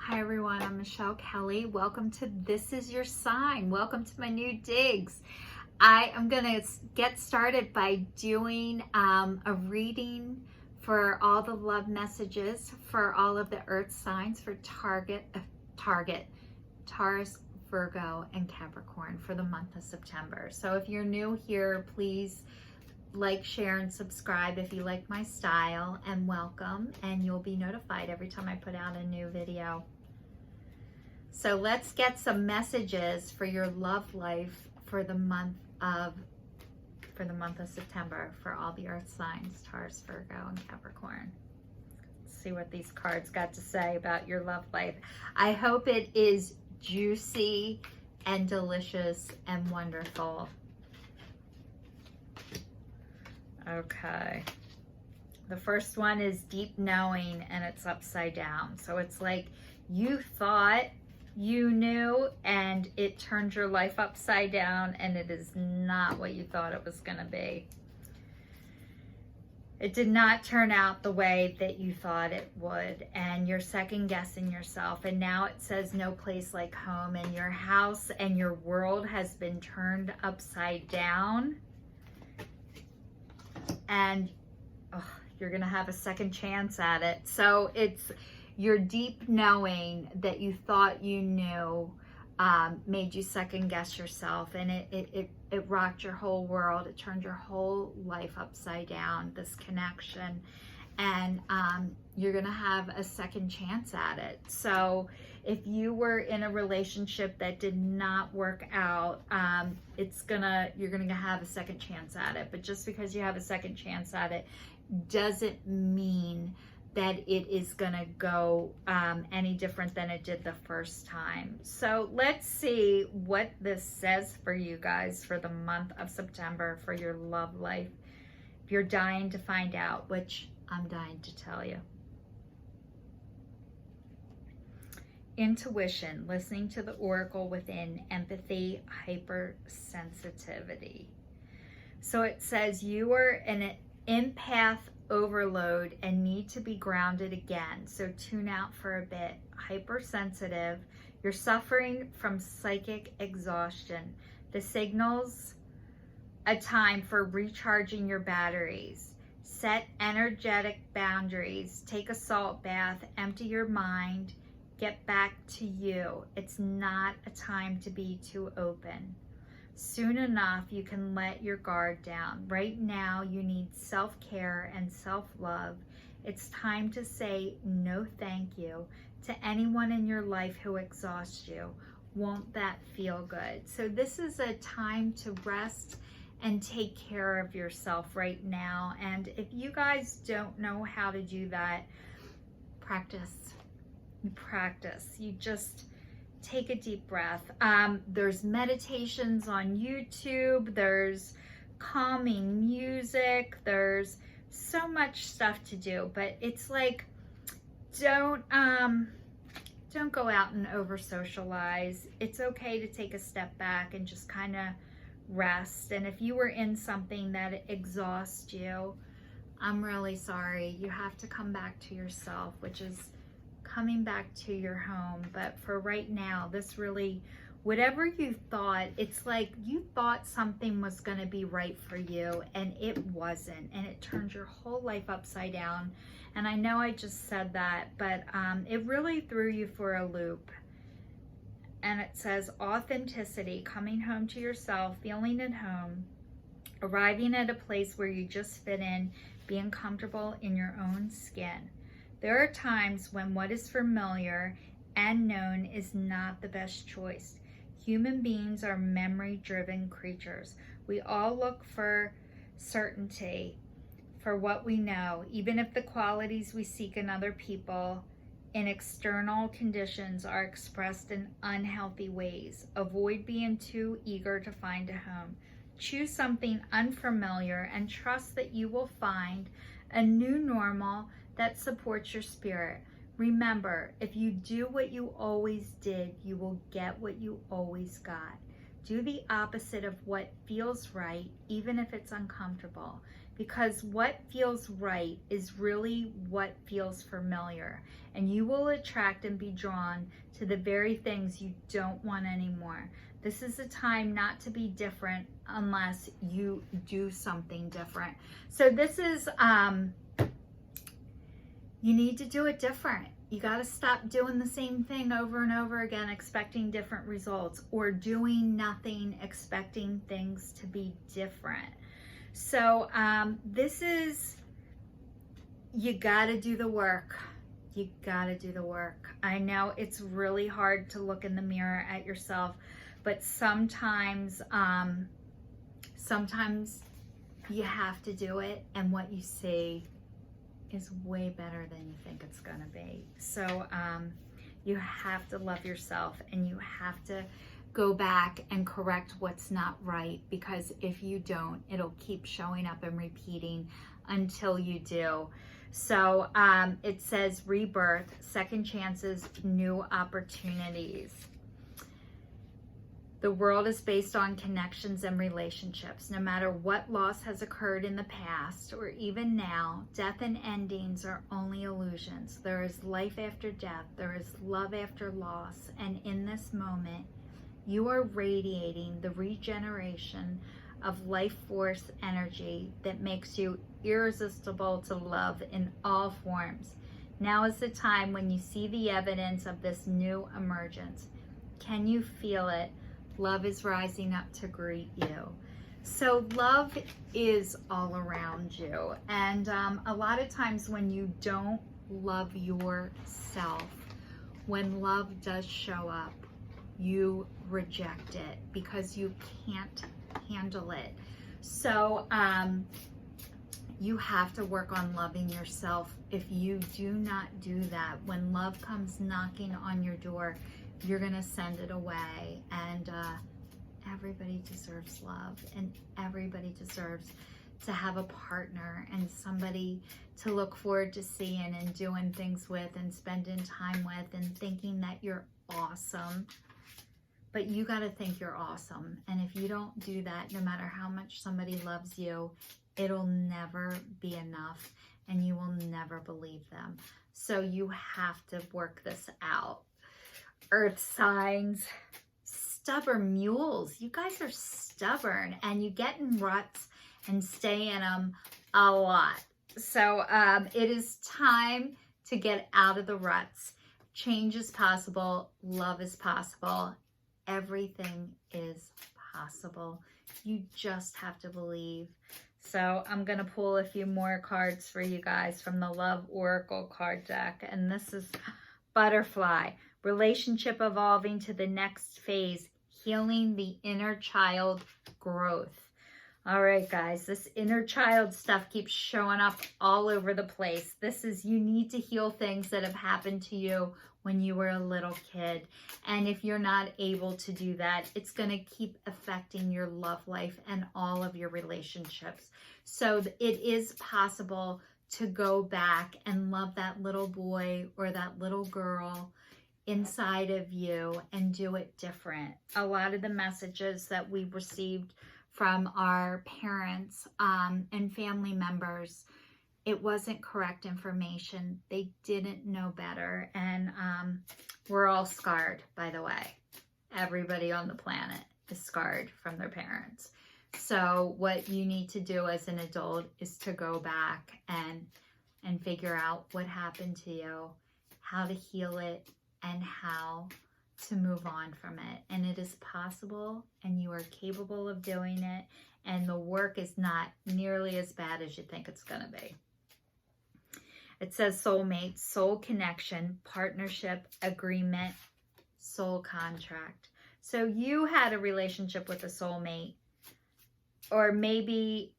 Hi everyone, I'm Michelle Kelly. Welcome to This Is Your Sign. Welcome to my new digs. I am going to get started by doing a reading for all the love messages for all of the earth signs for Taurus, Virgo, and Capricorn for the month of September. So if you're new here, please like, share, and subscribe if you like my style, and welcome, and you'll be notified every time I put out a new video. So let's get some messages for your love life for the month of September for all the earth signs, Taurus, Virgo, and Capricorn. Let's see what these cards got to say about your love life. I hope it is juicy and delicious and wonderful. Okay, the first one is deep knowing, and it's upside down. So it's like you thought you knew and it turned your life upside down, and it is not what you thought it was going to be. It did not turn out the way that you thought it would, and you're second guessing yourself. And now it says no place like home, and your house and your world has been turned upside down. And you're going to have a second chance at it. So it's your deep knowing that you thought you knew made you second guess yourself. And it rocked your whole world. It turned your whole life upside down, this connection. And you're going to have a second chance at it. So if you were in a relationship that did not work out, you're gonna have a second chance at it. But just because you have a second chance at it doesn't mean that it is gonna go any different than it did the first time. So let's see what this says for you guys for the month of September for your love life. If you're dying to find out, which I'm dying to tell you. Intuition, listening to the oracle within, empathy, hypersensitivity. So it says you are an empath overload and need to be grounded again. So tune out for a bit. Hypersensitive, you're suffering from psychic exhaustion. The signals a time for recharging your batteries. Set energetic boundaries. Take a salt bath. Empty your mind. Get back to you. It's not a time to be too open. Soon enough, you can let your guard down. Right now, you need self-care and self-love. It's time to say no thank you to anyone in your life who exhausts you. Won't that feel good? So this is a time to rest and take care of yourself right now. And if you guys don't know how to do that, practice. You practice. You just take a deep breath. There's meditations on YouTube. There's calming music. There's so much stuff to do. But it's like, don't go out and over socialize. It's okay to take a step back and just kind of rest. And if you were in something that exhausts you, I'm really sorry. You have to come back to yourself, which is coming back to your home. But for right now, this really, whatever you thought, it's like you thought something was going to be right for you and it wasn't, and it turned your whole life upside down. And I know I just said that, but it really threw you for a loop. And it says authenticity, coming home to yourself, feeling at home, arriving at a place where you just fit in, being comfortable in your own skin. There are times when what is familiar and known is not the best choice. Human beings are memory-driven creatures. We all look for certainty for what we know, even if the qualities we seek in other people in external conditions are expressed in unhealthy ways. Avoid being too eager to find a home. Choose something unfamiliar and trust that you will find a new normal that supports your spirit. Remember, if you do what you always did, you will get what you always got. Do the opposite of what feels right, even if it's uncomfortable. because what feels right is really what feels familiar, and you will attract and be drawn to the very things you don't want anymore. This is a time not to be different unless you do something different. So this is, you need to do it different. You got to stop doing the same thing over and over again, expecting different results, or doing nothing, expecting things to be different. So this is, you got to do the work. You got to do the work. I know it's really hard to look in the mirror at yourself, but sometimes you have to do it, and what you see is way better than you think it's gonna be. So you have to love yourself, and you have to go back and correct what's not right, because if you don't, it'll keep showing up and repeating until you do. So it says rebirth, second chances, new opportunities. The world is based on connections and relationships. No matter what loss has occurred in the past or even now, death and endings are only illusions. There is life after death. There is love after loss. And in this moment, you are radiating the regeneration of life force energy that makes you irresistible to love in all forms. Now is the time when you see the evidence of this new emergence. Can you feel it? Love is rising up to greet you. So love is all around you. And a lot of times when you don't love yourself, when love does show up, you reject it because you can't handle it. So you have to work on loving yourself. If you do not do that, when love comes knocking on your door, you're gonna send it away. And everybody deserves love, and everybody deserves to have a partner and somebody to look forward to seeing and doing things with and spending time with and thinking that you're awesome. But you got to think you're awesome. And if you don't do that, no matter how much somebody loves you, it'll never be enough, and you will never believe them. So you have to work this out. Earth signs, stubborn mules. You guys are stubborn, and you get in ruts and stay in them a lot. So it is time to get out of the ruts. Change is possible. Love is possible. Everything is possible. You just have to believe. So I'm going to pull a few more cards for you guys from the Love Oracle card deck. And this is Butterfly. Relationship evolving to the next phase. Healing the inner child growth. All right, guys. This inner child stuff keeps showing up all over the place. This is, you need to heal things that have happened to you when you were a little kid. And if you're not able to do that, it's going to keep affecting your love life and all of your relationships. So it is possible to go back and love that little boy or that little girl inside of you and do it different. A lot of the messages that we received from our parents and family members, it wasn't correct information. They didn't know better. And we're all scarred, by the way. Everybody on the planet is scarred from their parents. So what you need to do as an adult is to go back and figure out what happened to you, how to heal it, and how to move on from it. And it is possible, and you are capable of doing it. And the work is not nearly as bad as you think it's going to be. It says soulmate, soul connection, partnership, agreement, soul contract. So you had a relationship with a soulmate, or maybe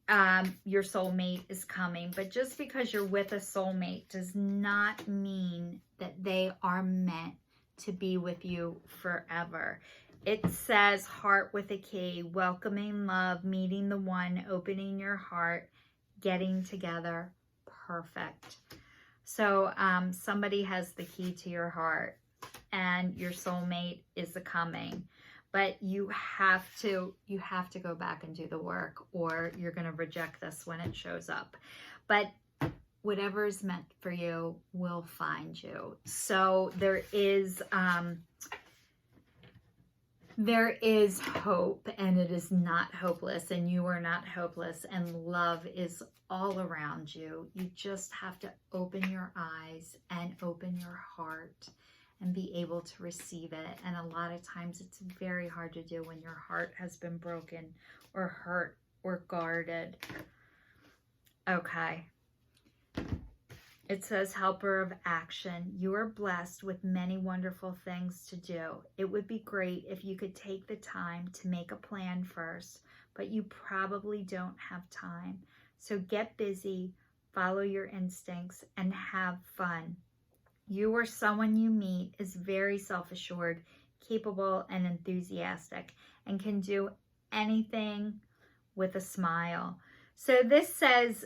your soulmate is coming. But just because you're with a soulmate does not mean that they are meant to be with you forever. It says heart with a key, welcoming love, meeting the one, opening your heart, getting together, perfect. So somebody has the key to your heart, and your soulmate is the coming. but you have to go back and do the work, or you're going to reject this when it shows up. But whatever is meant for you will find you. So there is hope, and it is not hopeless, and you are not hopeless, and love is all around you. You just have to open your eyes and open your heart and be able to receive it. And a lot of times it's very hard to do when your heart has been broken or hurt or guarded. Okay. It says, helper of action. You are blessed with many wonderful things to do. It would be great if you could take the time to make a plan first, but you probably don't have time. So get busy, follow your instincts, and have fun. You or someone you meet is very self-assured, capable, and enthusiastic, and can do anything with a smile. So this says,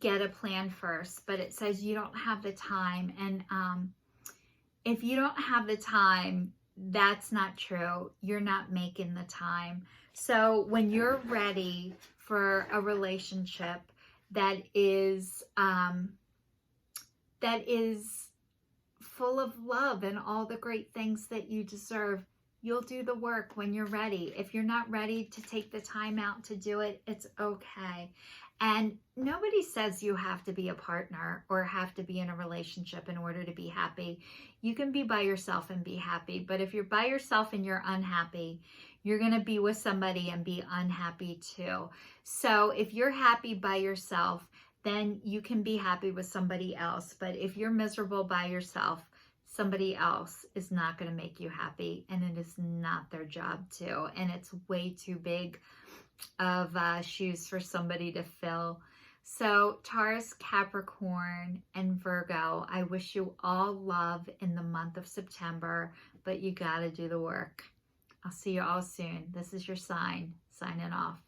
get a plan first, but it says you don't have the time. And if you don't have the time, that's not true. You're not making the time. So when you're ready for a relationship that is full of love and all the great things that you deserve, you'll do the work when you're ready. If you're not ready to take the time out to do it, it's okay. And nobody says you have to be a partner or have to be in a relationship in order to be happy. You can be by yourself and be happy. But if you're by yourself and you're unhappy, you're going to be with somebody and be unhappy too. So if you're happy by yourself, then you can be happy with somebody else. But if you're miserable by yourself, somebody else is not going to make you happy, and it is not their job to. And it's way too big of shoes for somebody to fill. So Taurus, Capricorn, and Virgo, I wish you all love in the month of September, but you got to do the work. I'll see you all soon. This is your sign, signing off.